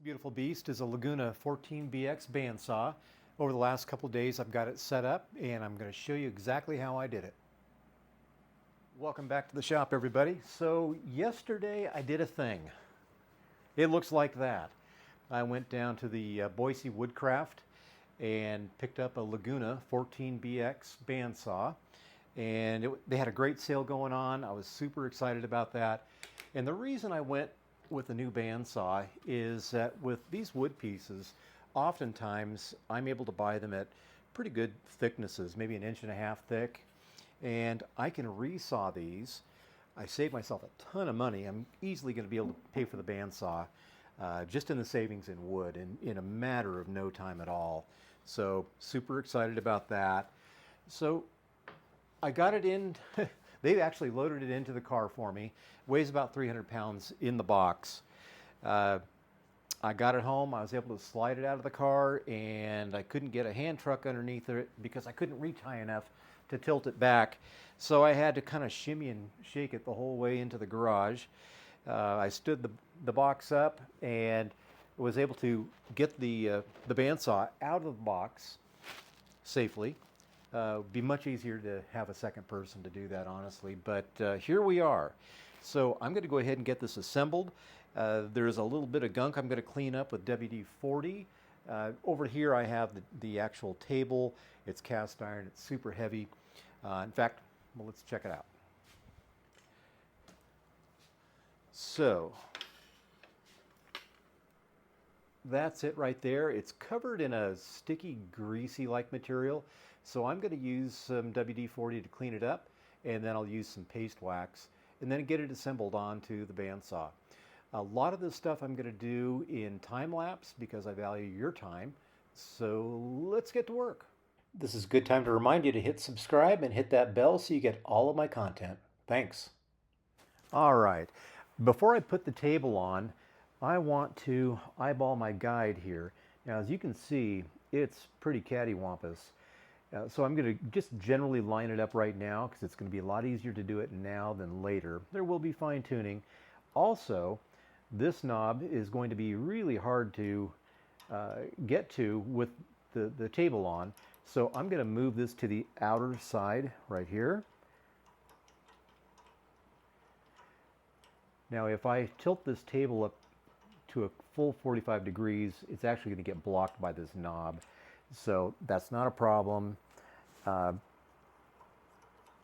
Beautiful beast is a Laguna 14BX bandsaw. Over the last couple of days I've got it set up and I'm going to show you exactly how I did it. Welcome back to the shop, everybody. So yesterday I did a thing. It looks like that. I went down to the Boise Woodcraft and picked up a Laguna 14BX bandsaw, and they had a great sale going on. I was super excited about that. And the reason I went with the new bandsaw is that with these wood pieces, oftentimes I'm able to buy them at pretty good thicknesses, maybe 1.5 inches thick, and I can resaw these. I save myself a ton of money. I'm easily going to be able to pay for the bandsaw just in the savings in wood in a matter of no time at all. So super excited about that. So I got it in. They actually loaded it into the car for me. Weighs about 300 pounds in the box. I got it home. I was able to slide it out of the car, and I couldn't get a hand truck underneath it because I couldn't reach high enough to tilt it back. So I had to kind of shimmy and shake it the whole way into the garage. I stood the box up and was able to get the bandsaw out of the box safely. Be much easier to have a second person to do that, honestly, but here we are. So I'm going to go ahead and get this assembled. There's a little bit of gunk I'm going to clean up with WD-40. Over here I have the actual table. It's cast iron. It's super heavy. In fact, well, let's check it out. So that's it right there. It's covered in a sticky, greasy-like material. So I'm going to use some WD-40 to clean it up, and then I'll use some paste wax, and then get it assembled onto the bandsaw. A lot of this stuff I'm going to do in time-lapse because I value your time. So let's get to work. This is a good time to remind you to hit subscribe and hit that bell so you get all of my content. Thanks. All right. Before I put the table on, I want to eyeball my guide here. Now, as you can see, it's pretty cattywampus. So I'm going to just generally line it up right now because it's going to be a lot easier to do it now than later. There will be fine tuning. Also, this knob is going to be really hard to get to with the table on. So I'm going to move this to the outer side right here. Now if I tilt this table up to a full 45 degrees, it's actually going to get blocked by this knob. So that's not a problem.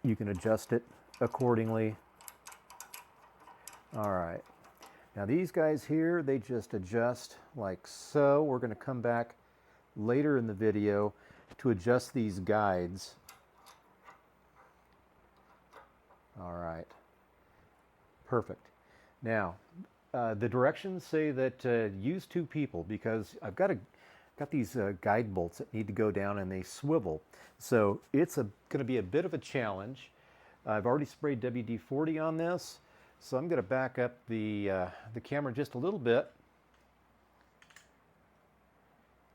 You can adjust it accordingly. All right. Now these guys here, they just adjust like so. We're going to come back later in the video to adjust these guides. All right. Perfect. Now, the directions say that use 2 people because I've got these guide bolts that need to go down and they swivel. So it's going to be a bit of a challenge. I've already sprayed WD-40 on this, so I'm going to back up the camera just a little bit.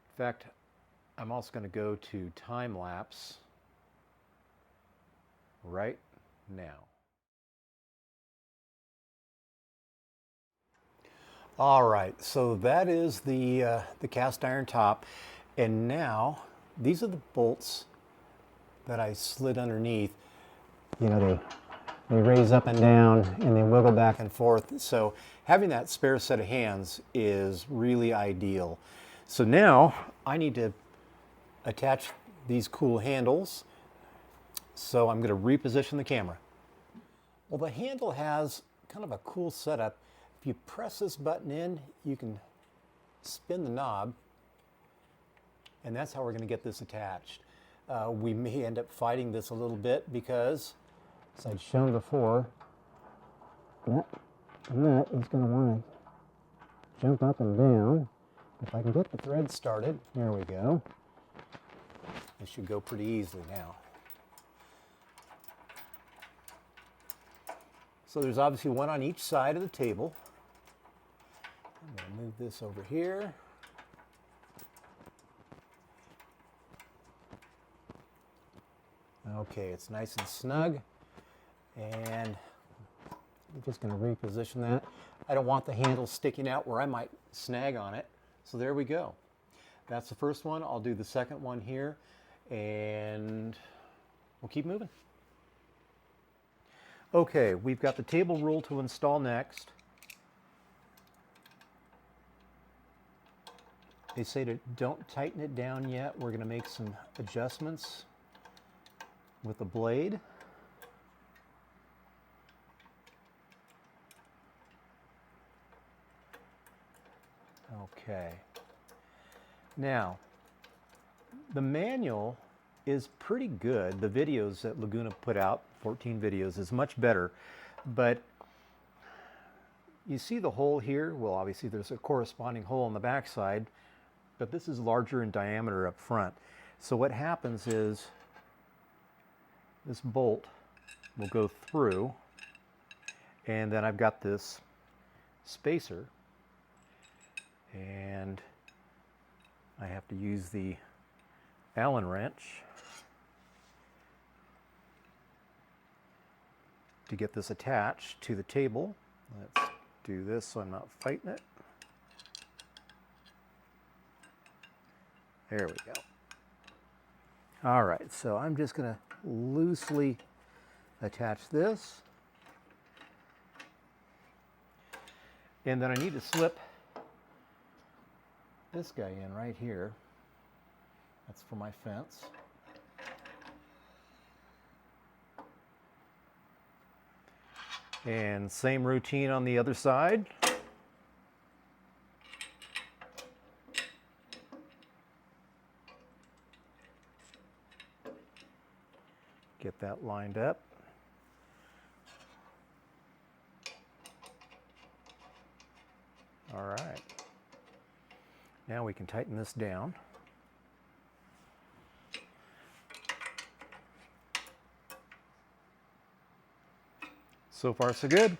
In fact, I'm also going to go to time lapse right now. All right, so that is the cast iron top, and now these are the bolts that I slid underneath. You know, they raise up and down and they wiggle back and forth. So having that spare set of hands is really ideal. So now I need to attach these cool handles. So I'm going to reposition the camera. Well, the handle has kind of a cool setup. If you press this button in, you can spin the knob, and that's how we're going to get this attached. We may end up fighting this a little bit because, as I'd shown before, that nut is going to want to jump up and down. If I can get the thread started, there we go. It should go pretty easily now. So there's obviously one on each side of the table. I'm going to move this over here. Okay, it's nice and snug. And I'm just going to reposition that. I don't want the handle sticking out where I might snag on it. So there we go. That's the first one. I'll do the second one here, and we'll keep moving. Okay, we've got the table rule to install next. They say to don't tighten it down yet. We're going to make some adjustments with the blade. Okay. Now, the manual is pretty good. The videos that Laguna put out, 14 videos, is much better. But you see the hole here? Well, obviously there's a corresponding hole on the back side, but this is larger in diameter up front. So what happens is this bolt will go through, and then I've got this spacer, and I have to use the Allen wrench to get this attached to the table. Let's do this so I'm not fighting it. There we go. All right, so I'm just going to loosely attach this. And then I need to slip this guy in right here. That's for my fence. And same routine on the other side. Get that lined up. All right. Now we can tighten this down. So far, so good.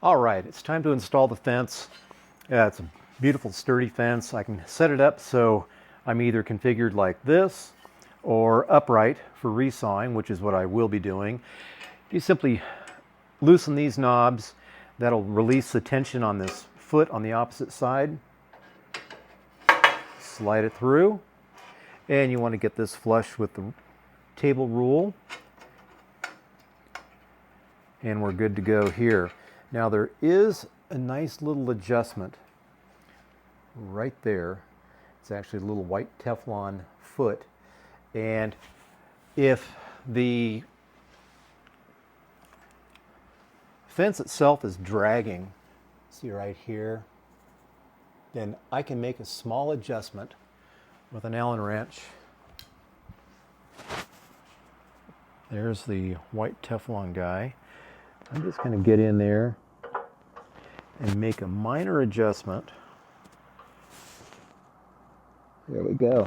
All right, it's time to install the fence. It's a beautiful, sturdy fence. I can set it up so I'm either configured like this or upright for resawing, which is what I will be doing. You simply loosen these knobs. That'll release the tension on this foot on the opposite side. Slide it through, and you want to get this flush with the table rule. And we're good to go here. Now there is a nice little adjustment right there. It's actually a little white Teflon foot. And if the fence itself is dragging, see right here, then I can make a small adjustment with an Allen wrench. There's the white Teflon guy. I'm just going to get in there and make a minor adjustment. There we go.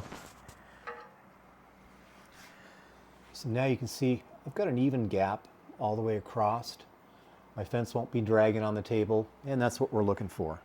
So now you can see I've got an even gap all the way across. My fence won't be dragging on the table, and that's what we're looking for.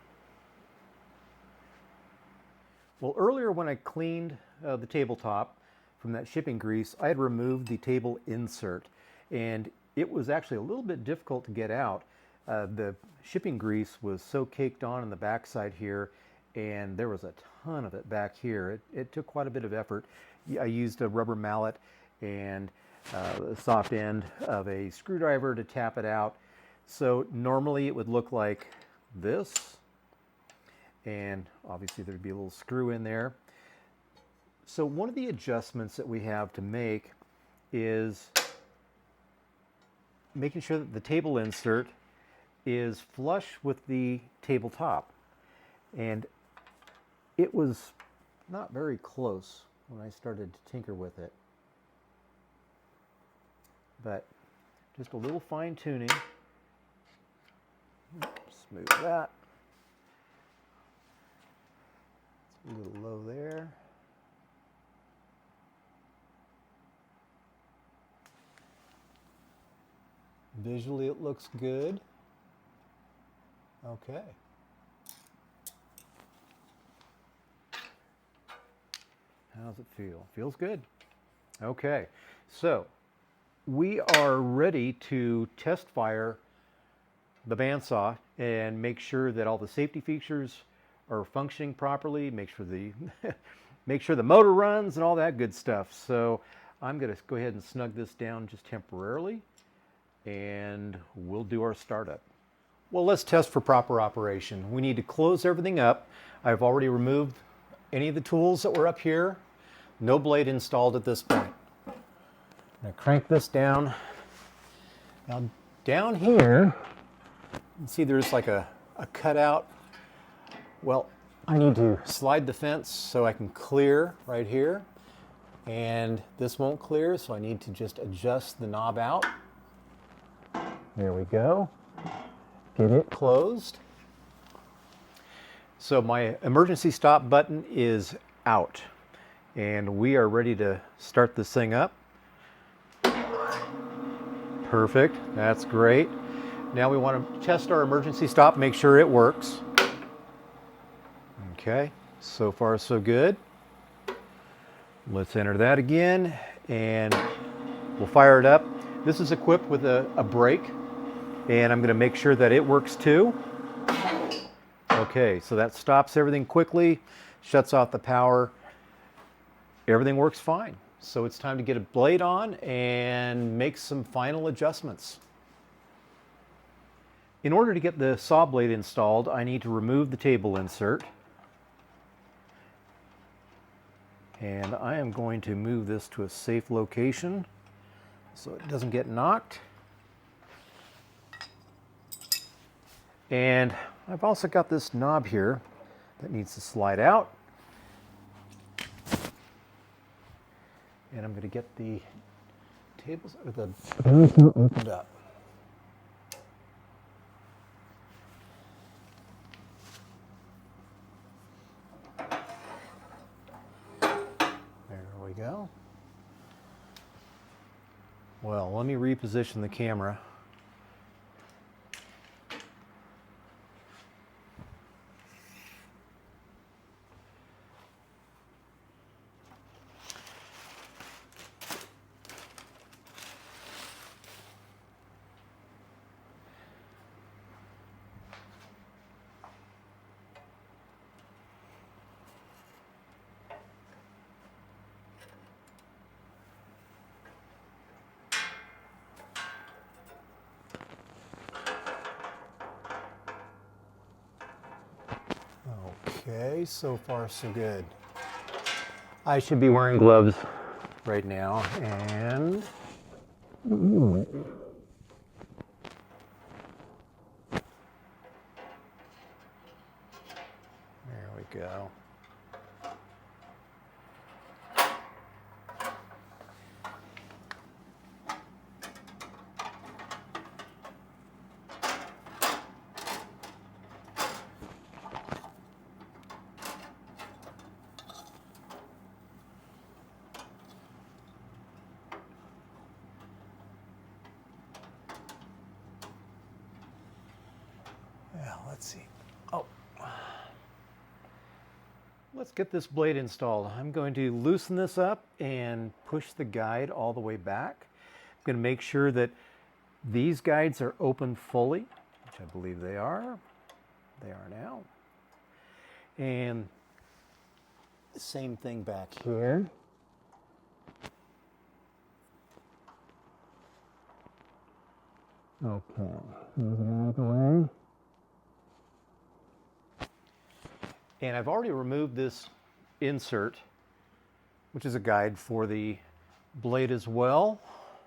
Well, earlier when I cleaned the tabletop from that shipping grease, I had removed the table insert, and it was actually a little bit difficult to get out. The shipping grease was so caked on the backside here, and there was a ton of it back here. It took quite a bit of effort. I used a rubber mallet and the soft end of a screwdriver to tap it out. So normally it would look like this, and obviously there'd be a little screw in there. So one of the adjustments that we have to make is making sure that the table insert is flush with the tabletop. And it was not very close when I started to tinker with it. But just a little fine tuning. Smooth that. It's a little low there. Visually it looks good. Okay. How's it feel? Feels good. Okay, so we are ready to test fire the bandsaw and make sure that all the safety features are functioning properly, make sure the make sure the motor runs and all that good stuff. So I'm going to go ahead and snug this down just temporarily, and we'll do our startup. Well, let's test for proper operation. We need to close everything up. I've already removed any of the tools that were up here. No blade installed at this point. I'm going to crank this down. Now down here, you can see there's like a cutout. Well, I need to slide the fence so I can clear right here. And this won't clear, so I need to just adjust the knob out. There we go. Get it closed. So my emergency stop button is out, and we are ready to start this thing up. Perfect, that's great. Now we want to test our emergency stop, make sure it works. Okay, so far so good. Let's enter that again, and we'll fire it up. This is equipped with a brake, and I'm going to make sure that it works too. Okay, so that stops everything quickly, shuts off the power. Everything works fine. So it's time to get a blade on and make some final adjustments. In order to get the saw blade installed, I need to remove the table insert. And I am going to move this to a safe location so it doesn't get knocked. And I've also got this knob here that needs to slide out. And I'm going to get the tables or the opened up. There we go. Well, let me reposition the camera. Okay, so far so good. I should be wearing gloves right now, and there we go. Well, let's see. Oh, let's get this blade installed. I'm going to loosen this up and push the guide all the way back. I'm going to make sure that these guides are open fully, which I believe they are. They are now. And the same thing back here. Okay, move it out of the way. And I've already removed this insert, which is a guide for the blade as well.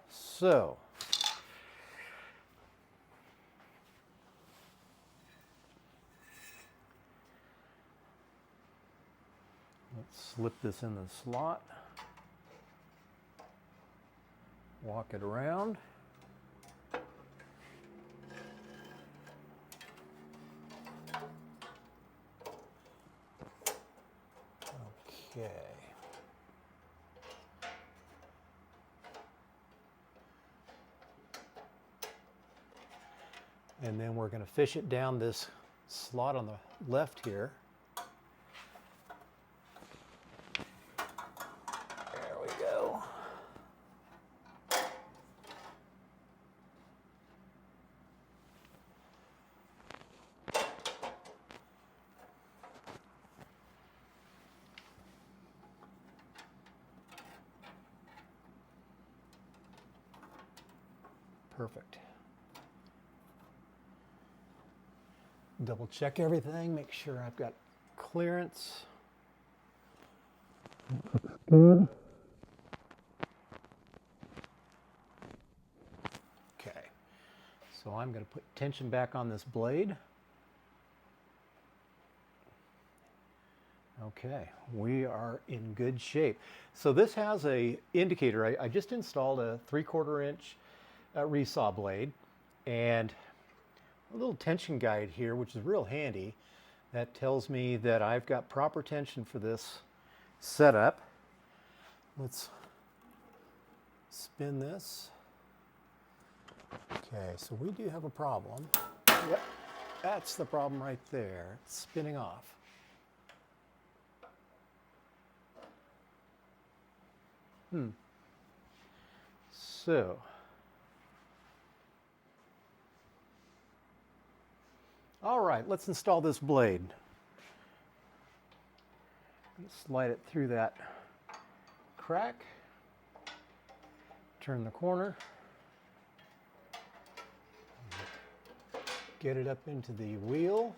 So, let's slip this in the slot, walk it around. Okay. And then we're going to fish it down this slot on the left here. There we go. Perfect. Double check everything, make sure I've got clearance. Looks good. Okay, so I'm going to put tension back on this blade. Okay, we are in good shape. So this has a indicator. I just installed a 3/4 inch resaw blade and a little tension guide here, which is real handy. That tells me that I've got proper tension for this setup. Let's spin this. Okay, so we do have a problem. Yep, that's the problem right there. It's spinning off. So, all right, let's install this blade. Slide it through that crack, turn the corner, get it up into the wheel.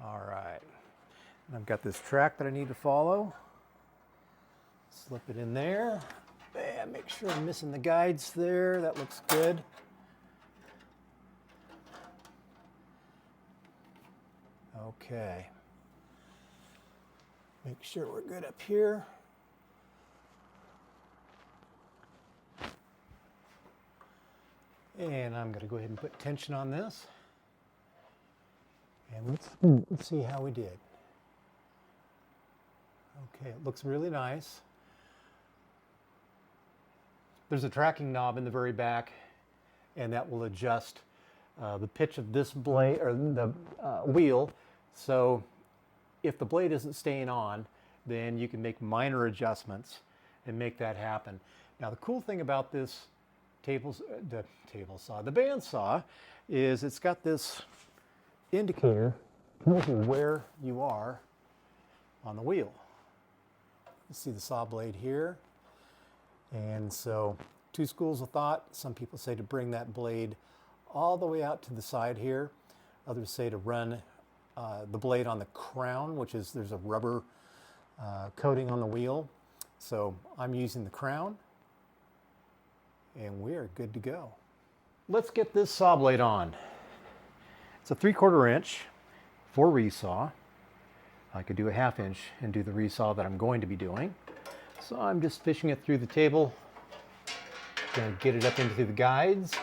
All right, and I've got this track that I need to follow. Slip it in there. And make sure I'm missing the guides there. That looks good. Okay. Make sure we're good up here. And I'm going to go ahead and put tension on this. And let's see how we did. Okay, it looks really nice. There's a tracking knob in the very back, and that will adjust the pitch of this blade, or the wheel. So if the blade isn't staying on, then you can make minor adjustments and make that happen. Now the cool thing about this the bandsaw, is it's got this indicator tells you where you are on the wheel. You see the saw blade here. And so, two schools of thought. Some people say to bring that blade all the way out to the side here. Others say to run the blade on the crown, which is, there's a rubber coating on the wheel. So I'm using the crown, and we are good to go. Let's get this saw blade on. It's a 3/4 inch for resaw. I could do a 1/2 inch and do the resaw that I'm going to be doing. So I'm just fishing it through the table. Gonna get it up into the guides.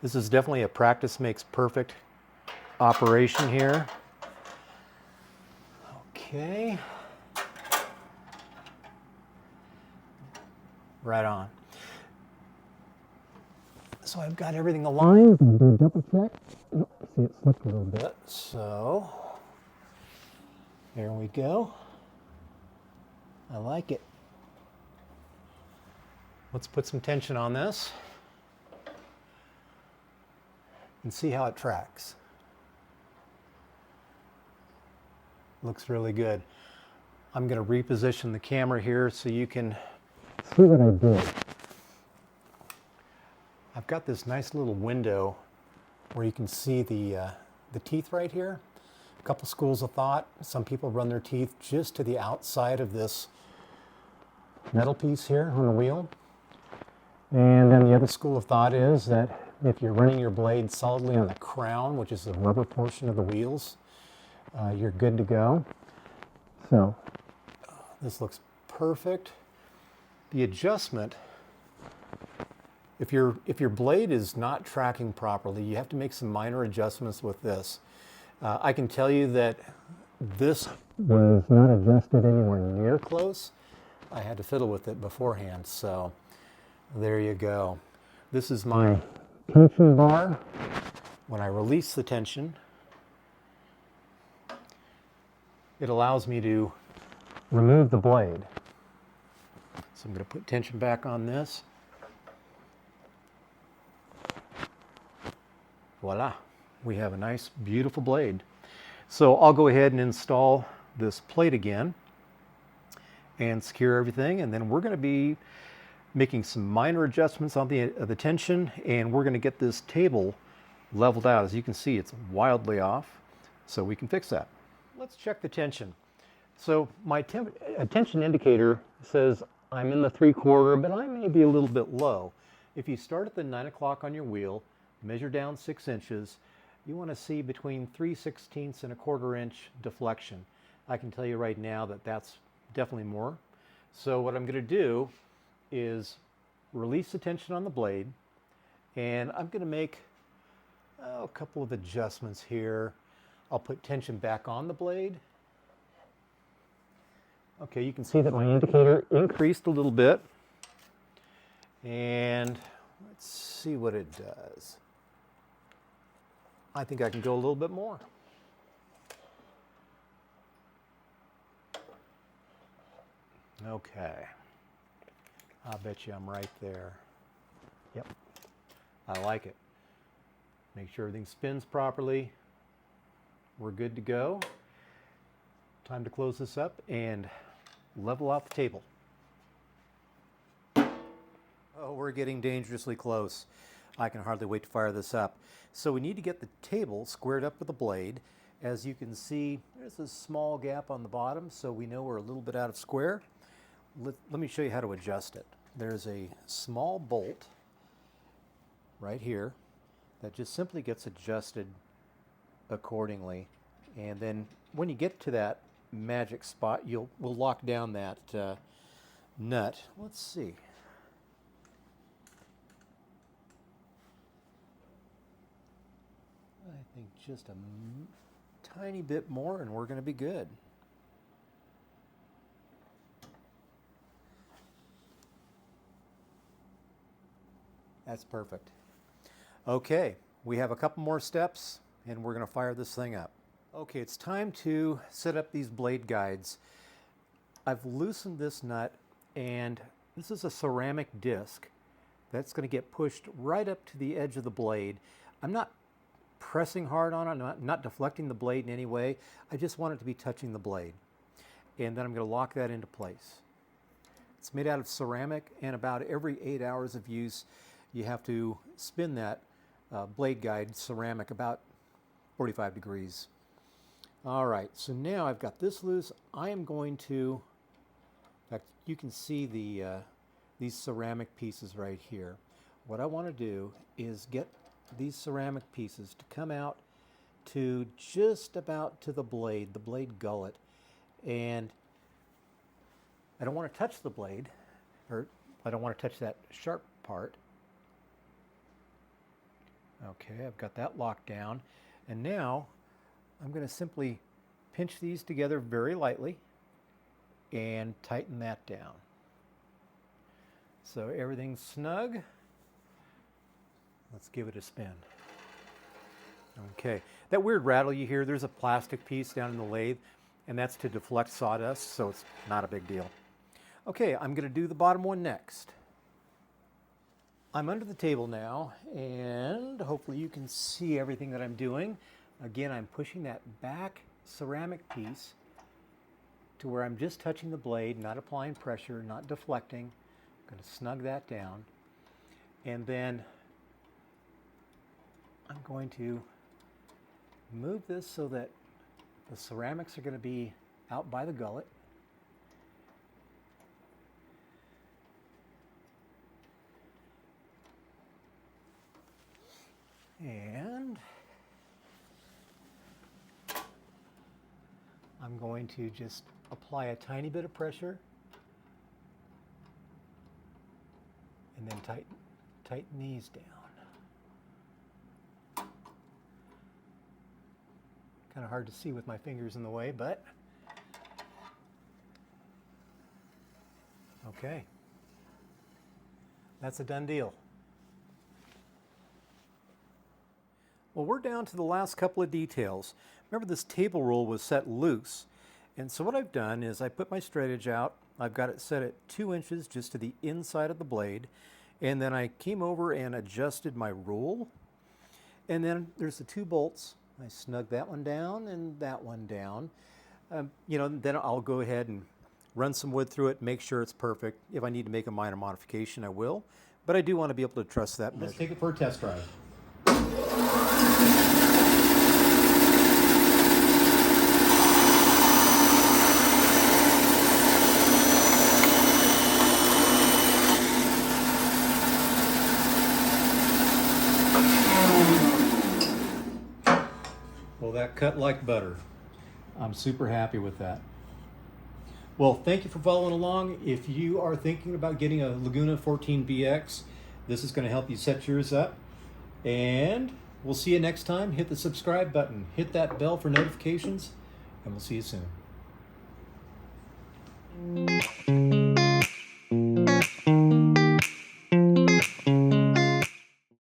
This is definitely a practice makes perfect operation here. Okay. Right on. So I've got everything aligned. I'm going to double check. Oh, see, it slipped a little bit. So there we go. I like it. Let's put some tension on this and see how it tracks. Looks really good. I'm going to reposition the camera here so you can see what I did. I've got this nice little window where you can see the teeth right here. A couple schools of thought. Some people run their teeth just to the outside of this metal piece here on the wheel. And then the other school of thought is that if you're running your blade solidly on the crown, which is the rubber portion of the wheels, you're good to go. So this looks perfect. The adjustment, if your blade is not tracking properly, you have to make some minor adjustments with this. I can tell you that this was not adjusted anywhere near close. I had to fiddle with it beforehand, so there you go. This is my tension bar. When I release the tension, it allows me to remove the blade. So I'm going to put tension back on this. Voila, we have a nice, beautiful blade. So I'll go ahead and install this plate again. and secure everything. And then we're going to be making some minor adjustments on the tension, and we're going to get this table leveled out. As you can see, it's wildly off, so we can fix that. Let's check the tension. So my tension indicator says I'm in the 3/4, but I may be a little bit low. If you start at the 9 o'clock on your wheel, measure down 6 inches, you want to see between 3/16 and 1/4 inch deflection. I can tell you right now that that's definitely more. So what I'm going to do is release the tension on the blade, and I'm going to make a couple of adjustments here. I'll put tension back on the blade. Okay, you can see that my indicator increased a little bit, and let's see what it does. I think I can go a little bit more. Okay, I'll bet you I'm right there. Yep, I like it. Make sure everything spins properly. We're good to go. Time to close this up and level out the table. Oh, we're getting dangerously close. I can hardly wait to fire this up. So we need to get the table squared up with the blade. As you can see, there's a small gap on the bottom, so we know we're a little bit out of square. Let me show you how to adjust it. There's a small bolt right here that just simply gets adjusted accordingly. And then when you get to that magic spot, we'll lock down that nut. Let's see. I think just a tiny bit more and we're going to be good. That's perfect. Okay, we have a couple more steps and we're going to fire this thing up. Okay, it's time to set up these blade guides. I've loosened this nut, and this is a ceramic disc that's going to get pushed right up to the edge of the blade. I'm not pressing hard on it, I'm not deflecting the blade in any way. I just want it to be touching the blade. And then I'm going to lock that into place. It's made out of ceramic, and about every 8 hours of use, you have to spin that blade guide ceramic about 45 degrees. All right, so now I've got this loose. I am going to, in fact, you can see these ceramic pieces right here. What I want to do is get these ceramic pieces to come out to just about to the blade gullet. And I don't want to touch the blade, or I don't want to touch that sharp part. Okay, I've got that locked down. And now I'm going to simply pinch these together very lightly and tighten that down. So everything's snug. Let's give it a spin. Okay, that weird rattle you hear, there's a plastic piece down in the lathe, and that's to deflect sawdust, so it's not a big deal. Okay, I'm going to do the bottom one next. I'm under the table now, and hopefully you can see everything that I'm doing. Again, I'm pushing that back ceramic piece to where I'm just touching the blade, not applying pressure, not deflecting. I'm going to snug that down. And then I'm going to move this so that the ceramics are going to be out by the gullet. And I'm going to just apply a tiny bit of pressure and then tighten these down. Kind of hard to see with my fingers in the way, but okay. That's a done deal. Well, we're down to the last couple of details. Remember, this table roll was set loose, and so what I've done is I put my straight edge out. I've got it set at 2 inches just to the inside of the blade, and then I came over and adjusted my rule, and then there's the 2 bolts. I snug that one down and that one down. You know, then I'll go ahead and run some wood through it, make sure it's perfect. If I need to make a minor modification, I will. But I do want to be able to trust that measure. Let's take it for a test drive. Well, that cut like butter. I'm super happy with that. Well, thank you for following along. If you are thinking about getting a Laguna 14BX, this is going to help you set yours up. And we'll see you next time. Hit the subscribe button, hit that bell for notifications, and we'll see you soon.